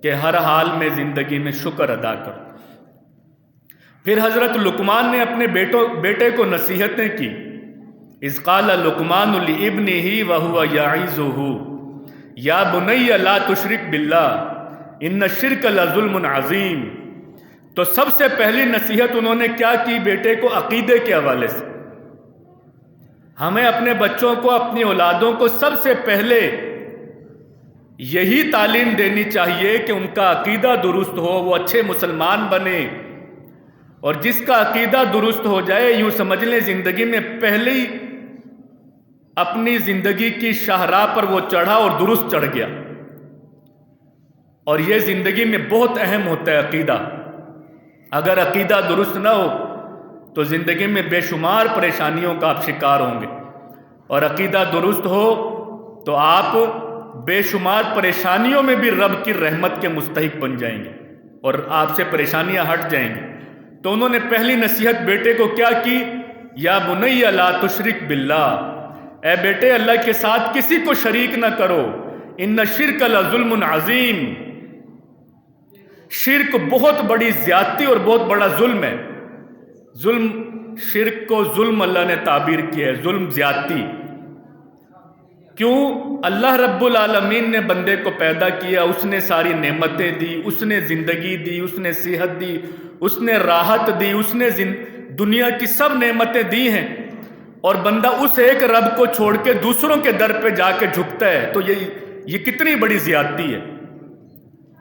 کہ ہر حال میں زندگی میں شکر ادا کرو۔ پھر حضرت لقمان نے اپنے بیٹے کو نصیحتیں کی۔ اذ قال لقمان لابنہ وہو یعظہ یا بنی لا تشرک باللہ ان الشرک لظلم عظیم۔ تو سب سے پہلی نصیحت انہوں نے کیا کی بیٹے کو؟ عقیدے کے حوالے سے۔ ہمیں اپنے بچوں کو، اپنی اولادوں کو سب سے پہلے یہی تعلیم دینی چاہیے کہ ان کا عقیدہ درست ہو، وہ اچھے مسلمان بنے۔ اور جس کا عقیدہ درست ہو جائے، یوں سمجھ لیں زندگی میں پہلی اپنی زندگی کی شاہراہ پر وہ چڑھا اور درست چڑھ گیا۔ اور یہ زندگی میں بہت اہم ہوتا ہے عقیدہ۔ اگر عقیدہ درست نہ ہو تو زندگی میں بے شمار پریشانیوں کا آپ شکار ہوں گے، اور عقیدہ درست ہو تو آپ بے شمار پریشانیوں میں بھی رب کی رحمت کے مستحق بن جائیں گے اور آپ سے پریشانیاں ہٹ جائیں گی۔ تو انہوں نے پہلی نصیحت بیٹے کو کیا کی؟ یا بنی لا تشرک باللہ، اے بیٹے اللہ کے ساتھ کسی کو شریک نہ کرو، ان الشرک لظلم عظیم، شرک بہت بڑی زیادتی اور بہت بڑا ظلم ہے۔ ظلم، شرک کو ظلم اللہ نے تعبیر کیا ہے، ظلم، زیادتی۔ کیوں؟ اللہ رب العالمین نے بندے کو پیدا کیا، اس نے ساری نعمتیں دی، اس نے زندگی دی، اس نے صحت دی، اس نے راحت دی، اس نے دنیا کی سب نعمتیں دی ہیں، اور بندہ اس ایک رب کو چھوڑ کے دوسروں کے در پہ جا کے جھکتا ہے، تو یہ کتنی بڑی زیادتی ہے۔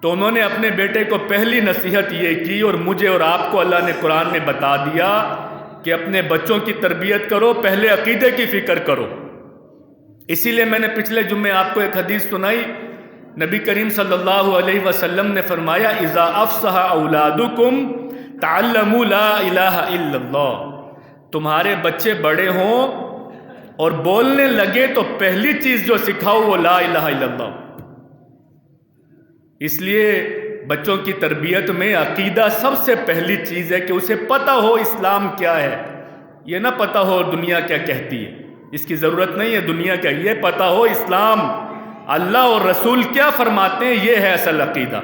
تو انہوں نے اپنے بیٹے کو پہلی نصیحت یہ کی، اور مجھے اور آپ کو اللہ نے قرآن میں بتا دیا کہ اپنے بچوں کی تربیت کرو، پہلے عقیدے کی فکر کرو۔ اسی لیے میں نے پچھلے جمعے آپ کو ایک حدیث سنائی، نبی کریم صلی اللہ علیہ وسلم نے فرمایا اذا افصح اولادکم تعلموا لا الہ الا اللہ، تمہارے بچے بڑے ہوں اور بولنے لگے تو پہلی چیز جو سکھاؤ وہ لا الہ الا اللہ۔ اس لیے بچوں کی تربیت میں عقیدہ سب سے پہلی چیز ہے کہ اسے پتہ ہو اسلام کیا ہے، یہ نہ پتہ ہو دنیا کیا کہتی ہے، اس کی ضرورت نہیں ہے دنیا کیا، یہ پتہ ہو اسلام، اللہ اور رسول کیا فرماتے ہیں، یہ ہے اصل عقیدہ۔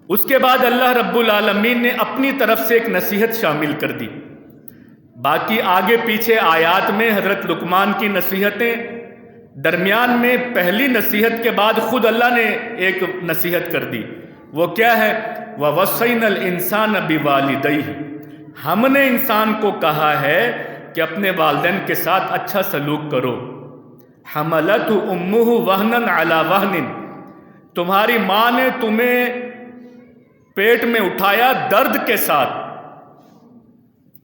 اس کے بعد اللہ رب العالمین نے اپنی طرف سے ایک نصیحت شامل کر دی۔ باقی آگے پیچھے آیات میں حضرت لقمان کی نصیحتیں، درمیان میں پہلی نصیحت کے بعد خود اللہ نے ایک نصیحت کر دی، وہ کیا ہے؟ وَوَصَّيْنَا الْإِنسَانَ بِوَالِدَيْهِ، ہم نے انسان کو کہا ہے کہ اپنے والدین کے ساتھ اچھا سلوک کرو۔ حَمَلَتْهُ أُمُّهُ وَهْنًا عَلَى وَهْنٍ، تمہاری ماں نے تمہیں پیٹ میں اٹھایا درد کے ساتھ،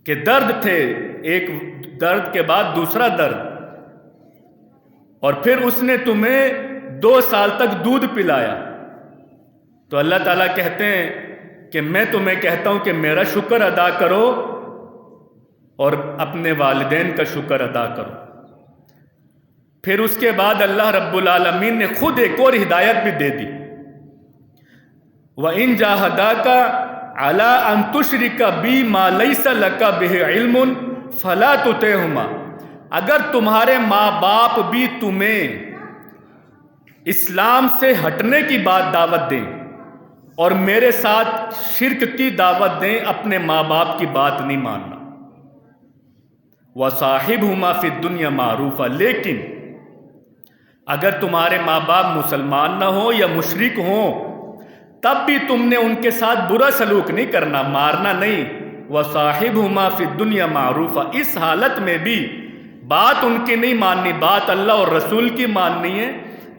کہ درد تھے، ایک درد کے بعد دوسرا درد، اور پھر اس نے تمہیں 2 سال تک دودھ پلایا۔ تو اللہ تعالیٰ کہتے ہیں کہ میں تمہیں کہتا ہوں کہ میرا شکر ادا کرو اور اپنے والدین کا شکر ادا کرو۔ پھر اس کے بعد اللہ رب العالمین نے خود ایک اور ہدایت بھی دے دی، وَإِن جَاهَدَاكَ عَلَىٰ أَن تُشْرِكَ بِي مَا لَيْسَ لَكَ بِهِ عِلْمٌ فَلَا تُطِعْهُمَا، اگر تمہارے ماں باپ بھی تمہیں اسلام سے ہٹنے کی بات دعوت دیں اور میرے ساتھ شرک کی دعوت دیں، اپنے ماں باپ کی بات نہیں ماننا۔ وَصَاحِبْهُمَا فِي الدُّنْيَا مَعْرُوفًا، لیکن اگر تمہارے ماں باپ مسلمان نہ ہوں یا مشرک ہوں تب بھی تم نے ان کے ساتھ برا سلوک نہیں کرنا، مارنا نہیں۔ وَصَاحِبْهُمَا فِي الدُّنْيَا مَعْرُوفًا، اس حالت میں بھی بات ان کی نہیں ماننی، بات اللہ اور رسول کی ماننی ہے،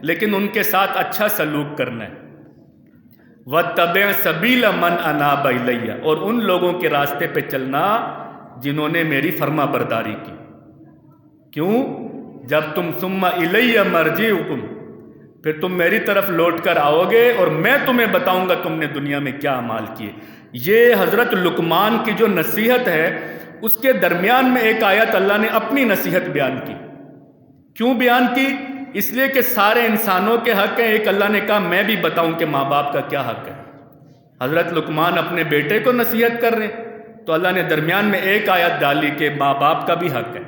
لیکن ان کے ساتھ اچھا سلوک کرنا ہے۔ وَاتَّبِعْ سَبِيلَ مَنْ أَنَابَ إِلَيَّ، اور ان لوگوں کے راستے پہ چلنا جنہوں نے میری فرما برداری کی۔ کیوں؟ جب تم ثُمَّ إِلَيَّ مَرْجِعُكُمْ، پھر تم میری طرف لوٹ کر آؤ گے اور میں تمہیں بتاؤں گا تم نے دنیا میں کیا اعمال کیے۔ یہ حضرت لقمان کی جو نصیحت ہے اس کے درمیان میں ایک آیت اللہ نے اپنی نصیحت بیان کی۔ کیوں بیان کی؟ اس لیے کہ سارے انسانوں کے حق ہیں، ایک اللہ نے کہا میں بھی بتاؤں کہ ماں باپ کا کیا حق ہے۔ حضرت لقمان اپنے بیٹے کو نصیحت کر رہے ہیں تو اللہ نے درمیان میں ایک آیت ڈالی کہ ماں باپ کا بھی حق ہے۔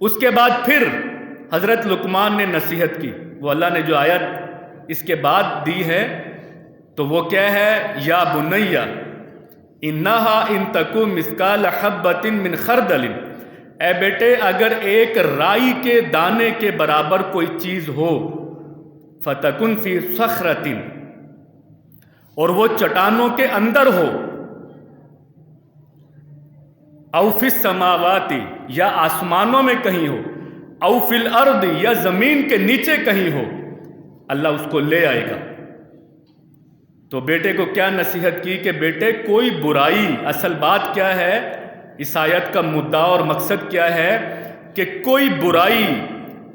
اس کے بعد پھر حضرت لقمان نے نصیحت کی، وہ اللہ نے جو آیت اس کے بعد دی ہے تو وہ کیا ہے؟ یا بنیا انہا ان تکو مثقال حبۃ من خردل، اے بیٹے اگر ایک رائی کے دانے کے برابر کوئی چیز ہو، فتکن فی صخرۃ، اور وہ چٹانوں کے اندر ہو، او فی السماوات، یا آسمانوں میں کہیں ہو، او فی الارض، یا زمین کے نیچے کہیں ہو، اللہ اس کو لے آئے گا۔ تو بیٹے کو کیا نصیحت کی کہ بیٹے کوئی برائی، اصل بات کیا ہے، اس آیت کا مدعا اور مقصد کیا ہے کہ کوئی برائی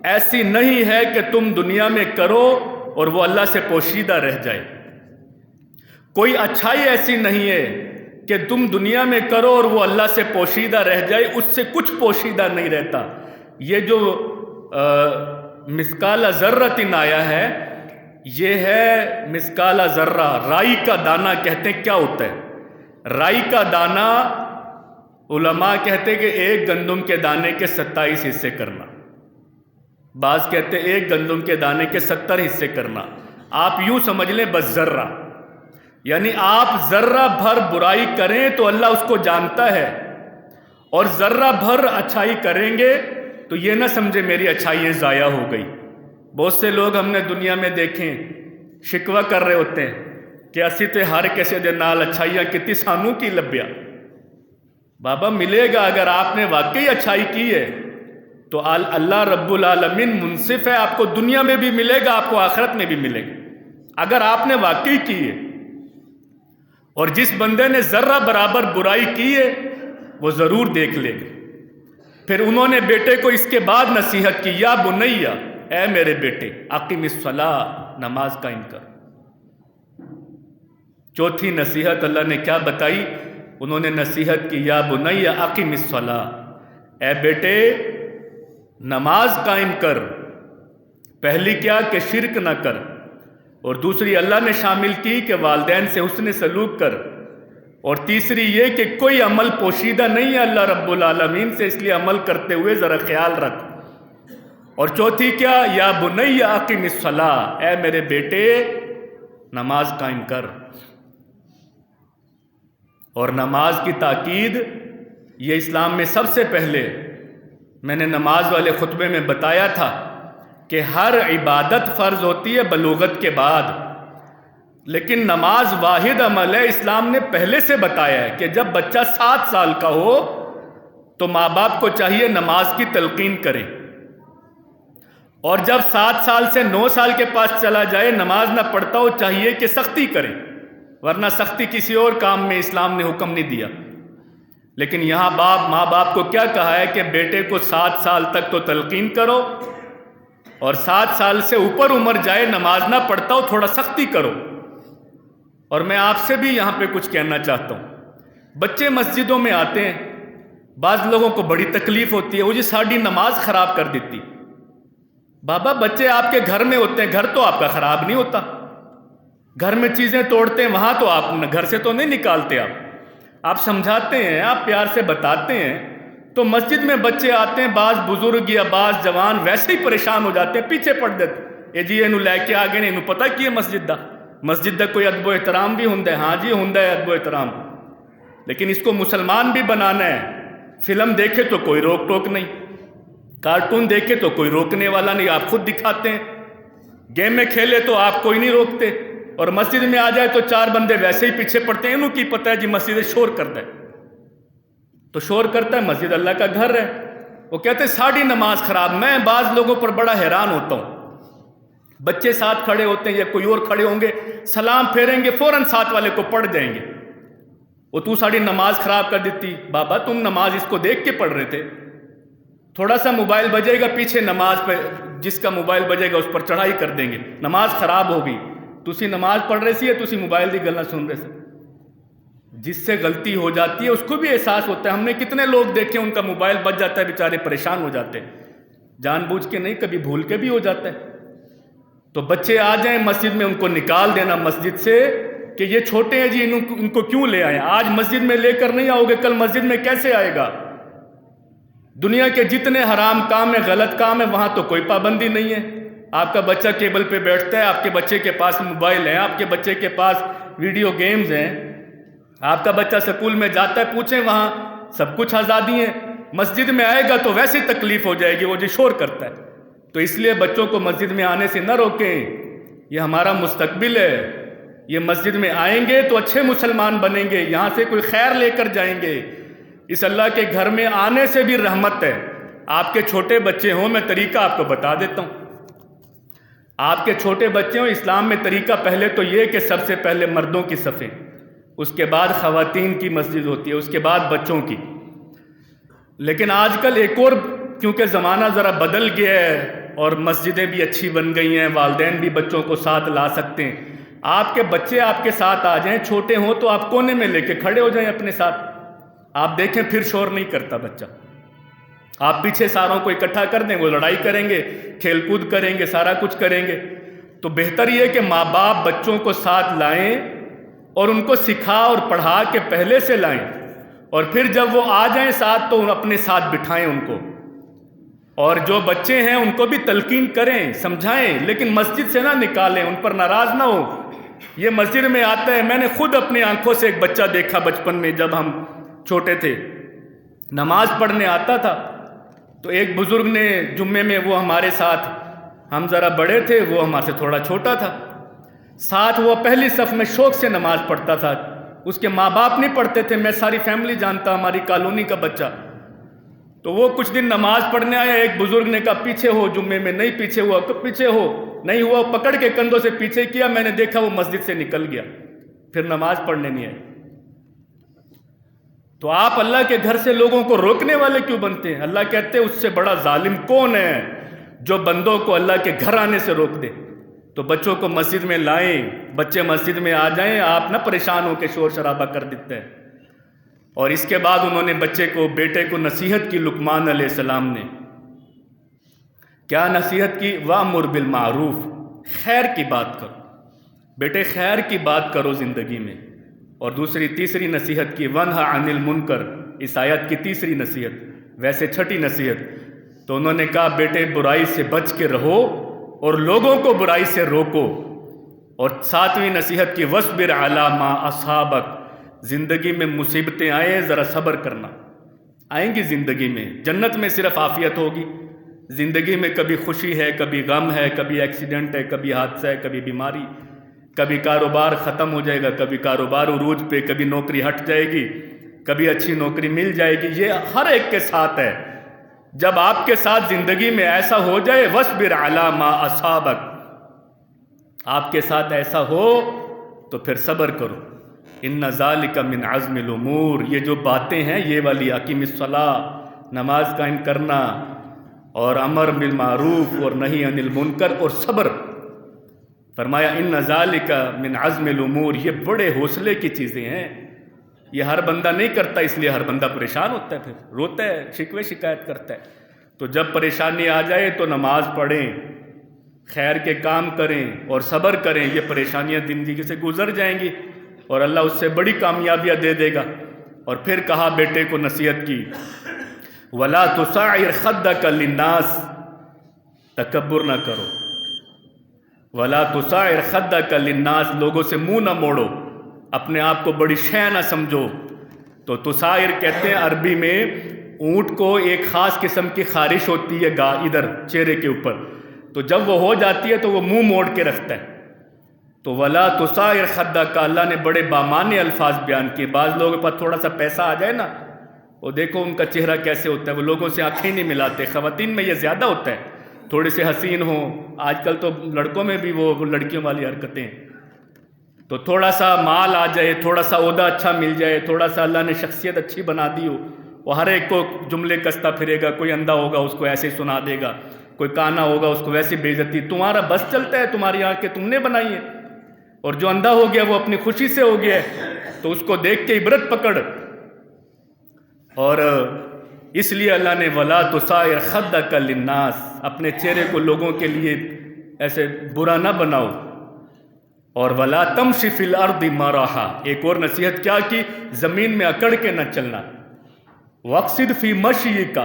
ایسی نہیں ہے کہ تم دنیا میں کرو اور وہ اللہ سے پوشیدہ رہ جائے، کوئی اچھائی ایسی نہیں ہے کہ تم دنیا میں کرو اور وہ اللہ سے پوشیدہ رہ جائے، اس سے کچھ پوشیدہ نہیں رہتا۔ یہ جو مثقال ذرۃ آیا ہے، یہ ہے مثقال ذرہ، رائی کا دانہ کہتے ہیں کیا ہوتا ہے؟ رائی کا دانہ علماء کہتے ہیں کہ ایک گندم کے دانے کے 27 حصے کرنا، بعض کہتے ہیں ایک گندم کے دانے کے 70 حصے کرنا، آپ یوں سمجھ لیں بس ذرہ، یعنی آپ ذرہ بھر برائی کریں تو اللہ اس کو جانتا ہے، اور ذرہ بھر اچھائی کریں گے تو یہ نہ سمجھے میری اچھائیاں ضائع ہو گئی۔ بہت سے لوگ ہم نے دنیا میں دیکھیں شکوہ کر رہے ہوتے ہیں کہ اسی تے ہر کسی دے نال اچھائیاں کتی سانوں کی لبیا۔ بابا ملے گا، اگر آپ نے واقعی اچھائی کی ہے تو اللہ رب العالمین منصف ہے، آپ کو دنیا میں بھی ملے گا، آپ کو آخرت میں بھی ملے گا اگر آپ نے واقعی کی ہے۔ اور جس بندے نے ذرہ برابر برائی کی ہے وہ ضرور دیکھ لے گا۔ پھر انہوں نے بیٹے کو اس کے بعد نصیحت کی، یا بنیا، اے میرے بیٹے، اقیم الصلاۃ، نماز قائم کر۔ چوتھی نصیحت اللہ نے کیا بتائی؟ انہوں نے نصیحت کی، یا بنیا اقیم الصلاۃ، اے بیٹے نماز قائم کر۔ پہلی کیا کہ شرک نہ کر، اور دوسری اللہ نے شامل کی کہ والدین سے حسن سلوک کر، اور تیسری یہ کہ کوئی عمل پوشیدہ نہیں ہے اللہ رب العالمین سے، اس لیے عمل کرتے ہوئے ذرا خیال رکھ۔ اور چوتھی کیا؟ یا بنیا اقیم الصلاۃ، اے میرے بیٹے نماز قائم کر۔ اور نماز کی تاکید یہ اسلام میں سب سے پہلے، میں نے نماز والے خطبے میں بتایا تھا کہ ہر عبادت فرض ہوتی ہے بلوغت کے بعد، لیکن نماز واحد عمل ہے، اسلام نے پہلے سے بتایا ہے کہ جب بچہ 7 سال کا ہو تو ماں باپ کو چاہیے نماز کی تلقین کرے، اور جب 7 سال سے 9 سال کے پاس چلا جائے نماز نہ پڑھتا ہو چاہیے کہ سختی کرے، ورنہ سختی کسی اور کام میں اسلام نے حکم نہیں دیا۔ لیکن یہاں ماں باپ کو کیا کہا ہے کہ بیٹے کو 7 سال تک تو تلقین کرو، اور 7 سال سے اوپر عمر جائے نماز نہ پڑھتا ہو تھوڑا سختی کرو۔ اور میں آپ سے بھی یہاں پہ کچھ کہنا چاہتا ہوں، بچے مسجدوں میں آتے ہیں، بعض لوگوں کو بڑی تکلیف ہوتی ہے، وہ جی ساڑی نماز خراب کر دیتی۔ بابا بچے آپ کے گھر میں ہوتے ہیں، گھر تو آپ کا خراب نہیں ہوتا، گھر میں چیزیں توڑتے ہیں وہاں تو آپ گھر سے تو نہیں نکالتے، آپ سمجھاتے ہیں، آپ پیار سے بتاتے ہیں، تو مسجد میں بچے آتے ہیں، بعض بزرگ یا بعض جوان ویسے ہی پریشان ہو جاتے ہیں، پیچھے پڑ دیتے، اے جی اینو لے کے آ گئے، انہوں پتہ کی ہے مسجد دا کوئی ادب و احترام بھی ہوندا ہے، ہاں جی ہوندا ہے ادب و احترام، لیکن اس کو مسلمان بھی بنانا ہے۔ فلم دیکھے تو کوئی روک ٹوک نہیں، کارٹون دیکھے تو کوئی روکنے والا نہیں، آپ خود دکھاتے ہیں، گیم میں کھیلے تو آپ کوئی نہیں روکتے، اور مسجد میں آ جائے تو 4 بندے ویسے ہی پیچھے پڑتے ہیں، انہوں کی پتہ ہے جی مسجد شور کرتا ہے، تو شور کرتا ہے، مسجد اللہ کا گھر ہے۔ وہ کہتے ہیں ساڑی نماز خراب۔ میں بعض لوگوں پر بڑا حیران ہوتا ہوں، بچے ساتھ کھڑے ہوتے ہیں یا کوئی اور کھڑے ہوں گے، سلام پھیریں گے فوراً ساتھ والے کو پڑھ دیں گے، وہ تو ساڑی نماز خراب کر دیتی۔ بابا تم نماز اس کو دیکھ کے پڑھ رہے تھے، تھوڑا سا موبائل بجے گا پیچھے، نماز پہ جس کا موبائل بجے گا اس پر چڑھائی کر دیں گے، نماز خراب ہوگی۔ تسی نماز پڑھ رہے سی یا تسی موبائل دی گلاں سن رہے سی؟ جس سے غلطی ہو جاتی ہے اس کو بھی احساس ہوتا ہے۔ ہم نے کتنے لوگ دیکھے ان کا موبائل بج جاتا ہے، بیچارے پریشان ہو جاتے ہیں، جان بوجھ کے نہیں، کبھی بھول کے بھی ہو جاتا ہے۔ تو بچے آ جائیں مسجد میں، ان کو نکال دینا مسجد سے کہ یہ چھوٹے ہیں جی، ان کو کیوں لے آئیں، آج مسجد میں لے کر نہیں آؤ گے کل مسجد میں کیسے آئے گا؟ دنیا کے جتنے حرام کام ہیں، غلط کام ہیں، وہاں تو کوئی پابندی نہیں ہے، آپ کا بچہ کیبل پہ بیٹھتا ہے، آپ کے بچے کے پاس موبائل ہے، آپ کے بچے کے پاس ویڈیو گیمز ہیں، آپ کا بچہ سکول میں جاتا ہے، پوچھیں وہاں سب کچھ آزادی ہے، مسجد میں آئے گا تو ویسے تکلیف ہو جائے گی، وہ جو شور کرتا ہے۔ تو اس لیے بچوں کو مسجد میں آنے سے نہ روکیں، یہ ہمارا مستقبل ہے، یہ مسجد میں آئیں گے تو اچھے مسلمان بنیں گے، یہاں سے کوئی خیر لے کر جائیں گے۔ اس اللہ کے گھر میں آنے سے بھی رحمت ہے۔ آپ کے چھوٹے بچے ہوں، میں طریقہ آپ کو بتا دیتا ہوں۔ آپ کے چھوٹے بچے ہوں، اسلام میں طریقہ پہلے تو یہ کہ سب سے پہلے مردوں کی صفیں، اس کے بعد خواتین کی مسجد ہوتی ہے، اس کے بعد بچوں کی۔ لیکن آج کل ایک اور، کیونکہ زمانہ ذرا بدل گیا ہے اور مسجدیں بھی اچھی بن گئی ہیں، والدین بھی بچوں کو ساتھ لا سکتے ہیں، آپ کے بچے آپ کے ساتھ آ جائیں، چھوٹے ہوں تو آپ کونے میں لے کے کھڑے ہو جائیں اپنے ساتھ، آپ دیکھیں پھر شور نہیں کرتا بچہ۔ آپ پیچھے ساروں کو اکٹھا کر دیں، وہ لڑائی کریں گے، کھیل کود کریں گے، سارا کچھ کریں گے۔ تو بہتر یہ کہ ماں باپ بچوں کو ساتھ لائیں اور ان کو سکھا اور پڑھا کے پہلے سے لائیں، اور پھر جب وہ آ جائیں ساتھ تو اپنے ساتھ بٹھائیں ان کو، اور جو بچے ہیں ان کو بھی تلقین کریں، سمجھائیں، لیکن مسجد سے نہ نکالیں، ان پر ناراض نہ ہو۔ یہ مسجد میں آتا ہے، میں نے خود اپنی آنکھوں سے ایک بچہ دیکھا بچپن میں، جب ہم چھوٹے تھے، نماز پڑھنے آتا تھا، تو ایک بزرگ نے جمعے میں، وہ ہمارے ساتھ، ہم ذرا بڑے تھے، وہ ہمارے سے تھوڑا چھوٹا تھا، ساتھ وہ پہلی صف میں شوق سے نماز پڑھتا تھا، اس کے ماں باپ نہیں پڑھتے تھے، میں ساری فیملی جانتا، ہماری کالونی کا بچہ۔ تو وہ کچھ دن نماز پڑھنے آیا، ایک بزرگ نے کہا پیچھے ہو جمعے میں، نہیں پیچھے ہوا، پیچھے ہو، نہیں ہوا، پکڑ کے کندھوں سے پیچھے کیا، میں نے دیکھا وہ مسجد سے نکل گیا، پھر نماز پڑھنے نہیں آئے۔ تو آپ اللہ کے گھر سے لوگوں کو روکنے والے کیوں بنتے ہیں؟ اللہ کہتے ہیں اس سے بڑا ظالم کون ہے جو بندوں کو اللہ کے گھر آنے سے روک دے۔ تو بچوں کو مسجد میں لائیں، بچے مسجد میں آ جائیں، آپ نہ پریشان ہو کے شور شرابہ کر دیتے ہیں۔ اور اس کے بعد انہوں نے بچے کو، بیٹے کو نصیحت کی، لقمان علیہ السلام نے کیا نصیحت کی؟ وَأْمُرْ بِالْمَعْرُوفِ، خیر کی بات کرو بیٹے، خیر کی بات کرو زندگی میں۔ اور تیسری نصیحت کی وَانْہَ عَنِ الْمُنْکَرِ، اس آیت کی تیسری نصیحت، ویسے چھٹی نصیحت۔ تو انہوں نے کہا بیٹے برائی سے بچ کے رہو اور لوگوں کو برائی سے روکو۔ اور ساتویں نصیحت کی وَاصْبِرْ عَلَىٰ مَا أَصَابَكَ، زندگی میں مصیبتیں آئیں ذرا صبر کرنا، آئیں گی زندگی میں، جنت میں صرف عافیت ہوگی، زندگی میں کبھی خوشی ہے، کبھی غم ہے، کبھی ایکسیڈنٹ ہے، کبھی حادثہ ہے، کبھی بیماری، کبھی کاروبار ختم ہو جائے گا، کبھی کاروبار عروج پہ، کبھی نوکری ہٹ جائے گی، کبھی اچھی نوکری مل جائے گی، یہ ہر ایک کے ساتھ ہے۔ جب آپ کے ساتھ زندگی میں ایسا ہو جائے وَاصْبِرْ عَلَىٰ مَا أَصَابَكَ، آپ کے ساتھ ایسا ہو تو پھر صبر کرو۔ إِنَّ ذَلِكَ مِنْ عَزْمِ الْأُمُورِ، یہ جو باتیں ہیں یہ والی، اقیم الصلاۃ، نماز قائم کرنا، اور امر بالمعروف اور نہی عن المنکر، اور صبر، فرمایا إِنَّ ذَلِكَ مِنْ عَزْمِ الْأُمُورِ، یہ بڑے حوصلے کی چیزیں ہیں، یہ ہر بندہ نہیں کرتا، اس لیے ہر بندہ پریشان ہوتا ہے، پھر روتا ہے، شکوے شکایت کرتا ہے۔ تو جب پریشانی آ جائے تو نماز پڑھیں، خیر کے کام کریں اور صبر کریں، یہ پریشانیاں زندگی سے گزر جائیں گی اور اللہ اس سے بڑی کامیابیاں دے دے گا۔ اور پھر کہا بیٹے کو نصیحت کی وَلَا تُصَعِّرْ خَدَّكَ لِلنَّاسِ، تکبر نہ کرو، وَلَا تُصَعِّرْ خَدَّكَ لِلنَّاسِ، لوگوں سے منہ نہ موڑو، اپنے آپ کو بڑی شے نہ سمجھو۔ تو تُصَعِّر کہتے ہیں عربی میں، اونٹ کو ایک خاص قسم کی خارش ہوتی ہے ادھر چہرے کے اوپر، تو جب وہ ہو جاتی ہے تو وہ منہ موڑ کے رکھتا ہے۔ تو وَلَا تُصَعِّرْ خَدَّكَ، اللہ نے بڑے بامعنی الفاظ بیان کیے۔ بعض لوگوں کے پاس تھوڑا سا پیسہ آ جائے نا، وہ دیکھو ان کا چہرہ کیسے ہوتا ہے، وہ لوگوں سے آنکھیں نہیں ملاتے، خواتین میں یہ زیادہ ہوتا ہے، تھوڑے سے حسین ہوں، آج کل تو لڑکوں میں بھی وہ لڑکیوں والی حرکتیں ہیں، تو تھوڑا سا مال آ جائے، تھوڑا سا عہدہ اچھا مل جائے، تھوڑا سا اللہ نے شخصیت اچھی بنا دی ہو، وہ ہر ایک کو جملے کستا پھرے گا، کوئی اندھا ہوگا اس کو ایسے سنا دے گا، کوئی کانا ہوگا اس کو ویسی بے عزتی، تمہارا بس چلتا ہے، تمہاری آنکھیں تم نے بنائی ہیں، اور جو اندھا ہو گیا وہ اپنی خوشی سے ہو گیا ہے، تو اس کو دیکھ کے عبرت پکڑ۔ اور اس لیے اللہ نے وَلَا تُصَعِّرْ خَدَّكَ لِلنَّاسِ، اپنے چہرے کو لوگوں کے لیے ایسے برا نہ بناؤ۔ اور وَلَا تَمْشِ فِي الْأَرْضِ مَرَحًا، ایک اور نصیحت کیا کی، زمین میں اکڑ کے نہ چلنا۔ وَاقْصِدْ فِي مَشْيِكَ،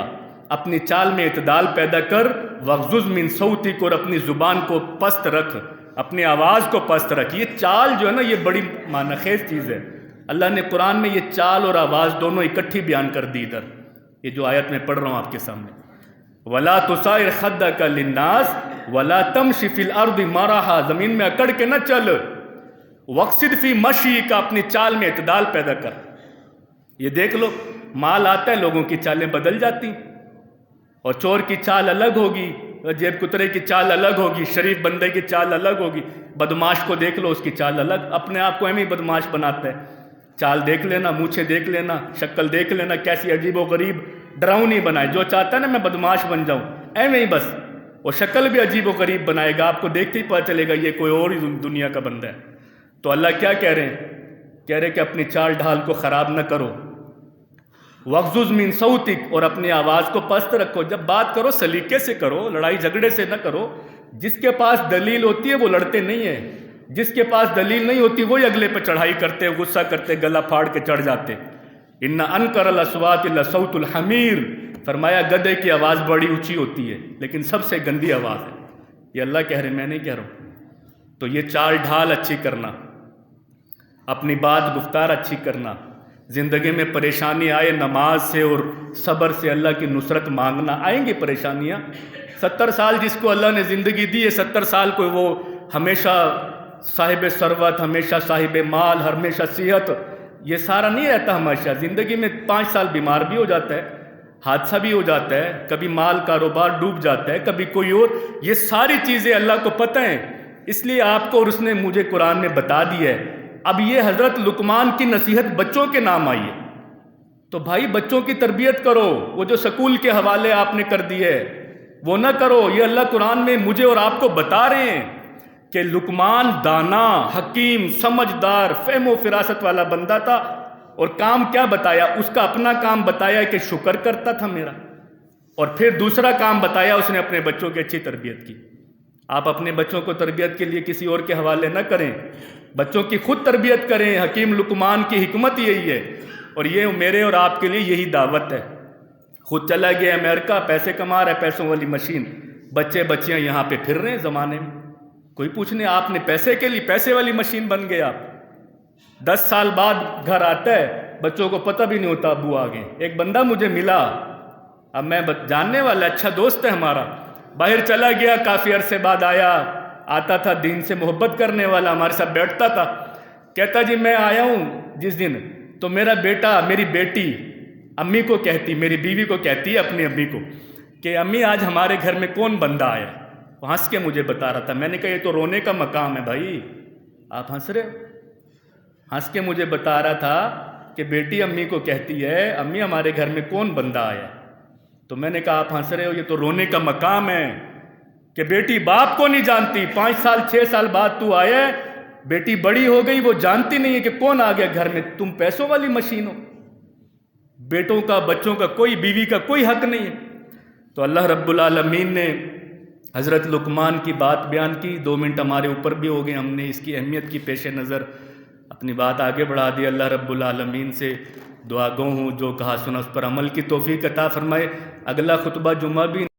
اپنی چال میں اعتدال پیدا کر، وغضض من صوتک، اور اپنی زبان کو پست رکھ، اپنی آواز کو پست رکھ۔ یہ چال جو ہے نا، یہ بڑی معنی خیز چیز ہے۔ اللہ نے قرآن میں یہ چال اور آواز دونوں اکٹھی بیان کر دی ادھر، یہ جو آیت میں پڑھ رہا ہوں آپ کے سامنے۔ وَلَا تُسَائِرْ خَدَّكَ لِلنَّاسِ وَلَا تَمْشِ فِي الْأَرْضِ مَرَحًا، زمین میں اکڑ کے نہ چل۔ وَاقْصِدْ فِي مَشْيِكَ، اپنی چال میں اعتدال پیدا کر۔ یہ دیکھ لو، مال آتا ہے لوگوں کی چالیں بدل جاتی، اور چور کی چال الگ ہوگی، جیب کترے کی چال الگ ہوگی، شریف بندے کی چال الگ ہوگی، بدماش کو دیکھ لو اس کی چال الگ، اپنے آپ کو ایم ہی بدماش بناتا ہے۔ چال دیکھ لینا، مونچھیں دیکھ لینا، شکل دیکھ لینا، کیسی عجیب و غریب ڈراؤنی بنائے۔ جو چاہتا ہے نا میں بدماش بن جاؤں، ایم ہی بس، وہ شکل بھی عجیب و غریب بنائے گا، آپ کو دیکھتے ہی پتہ چلے گا یہ کوئی اور ہی دنیا کا بندہ ہے۔ تو اللہ کیا کہہ رہے ہیں؟ کہہ رہے کہ اپنی چال ڈھال کو خراب نہ کرو۔ وغضض من صوتک، اور اپنی آواز کو پست رکھو۔ جب بات کرو سلیقے سے کرو، لڑائی جھگڑے سے نہ کرو۔ جس کے پاس دلیل ہوتی ہے وہ لڑتے نہیں ہیں، جس کے پاس دلیل نہیں ہوتی وہی اگلے پہ چڑھائی کرتے، غصہ کرتے، گلا پھاڑ کے چڑھ جاتے۔ ان انکر الاصوات لصوت الحمیر، فرمایا گدھے کی آواز بڑی اونچی ہوتی ہے لیکن سب سے گندی آواز ہے۔ یہ اللہ کہہ رہے، میں نہیں کہہ رہا ہوں۔ تو یہ چال ڈھال اچھی کرنا، اپنی بات گفتار اچھی کرنا، زندگی میں پریشانی آئے نماز سے اور صبر سے اللہ کی نصرت مانگنا۔ آئیں گی پریشانیاں، 70 سال جس کو اللہ نے زندگی دی ہے، 70 سال کو وہ ہمیشہ صاحب ثروت، ہمیشہ صاحب مال، ہمیشہ صحت، یہ سارا نہیں رہتا ہمیشہ۔ زندگی میں 5 سال بیمار بھی ہو جاتا ہے، حادثہ بھی ہو جاتا ہے، کبھی مال کاروبار ڈوب جاتا ہے، کبھی کوئی اور، یہ ساری چیزیں اللہ کو پتہ ہیں، اس لیے آپ کو اور اس نے مجھے قرآن میں بتا دی ہے۔ اب یہ حضرت لقمان کی نصیحت بچوں کے نام آئی ہے، تو بھائی بچوں کی تربیت کرو۔ وہ جو سکول کے حوالے آپ نے کر دیے وہ نہ کرو۔ یہ اللہ قرآن میں مجھے اور آپ کو بتا رہے ہیں کہ لقمان دانا، حکیم، سمجھدار، فہم و فراست والا بندہ تھا، اور کام کیا بتایا؟ اس کا اپنا کام بتایا کہ شکر کرتا تھا میرا، اور پھر دوسرا کام بتایا اس نے اپنے بچوں کی اچھی تربیت کی۔ آپ اپنے بچوں کو تربیت کے لیے کسی اور کے حوالے نہ کریں، بچوں کی خود تربیت کریں۔ حکیم لقمان کی حکمت یہی ہے، اور یہ میرے اور آپ کے لیے یہی دعوت ہے۔ خود چلا گیا امریکہ، پیسے کما رہا ہے، پیسوں والی مشین، بچے بچیاں یہاں پہ پھر رہے ہیں زمانے میں، کوئی پوچھنے آپ نے پیسے کے لیے پیسے والی مشین بن گئے آپ۔ 10 سال بعد گھر آتا ہے، بچوں کو پتہ بھی نہیں ہوتا ابو آگے۔ ایک بندہ مجھے ملا، اب میں جاننے والا، اچھا دوست ہے ہمارا، باہر چلا گیا، کافی عرصے بعد آیا، آتا تھا دین سے محبت کرنے والا، ہمارے ساتھ بیٹھتا تھا، کہتا جی میں آیا ہوں جس دن، تو میرا بیٹا، میری بیٹی امی کو کہتی، میری بیوی کو کہتی ہے اپنی امی کو کہ امی آج ہمارے گھر میں کون بندہ آیا؟ وہ ہنس کے مجھے بتا رہا تھا۔ میں نے کہا یہ تو رونے کا مقام ہے بھائی، آپ ہنس رہے ہو؟ ہنس کے مجھے بتا رہا تھا کہ بیٹی امی کو کہتی ہے امی ہمارے گھر میں کون بندہ آیا؟ تو میں نے کہا آپ ہنس رہے ہو، یہ تو رونے کا مقام ہے کہ بیٹی باپ کو نہیں جانتی، 5 سال 6 سال بعد تو آیا ہے، بیٹی بڑی ہو گئی، وہ جانتی نہیں ہے کہ کون آ گیا گھر میں، تم پیسوں والی مشین ہو۔ بیٹوں کا، بچوں کا کوئی، بیوی کا کوئی حق نہیں ہے۔ تو اللہ رب العالمین نے حضرت لقمان کی بات بیان کی۔ 2 منٹ ہمارے اوپر بھی ہو گئے، ہم نے اس کی اہمیت کی پیش نظر اپنی بات آگے بڑھا دی۔ اللہ رب العالمین سے دعا گو ہوں جو کہا سنا اس پر عمل کی توفیق عطا فرمائے۔ اگلا خطبہ جمعہ بھی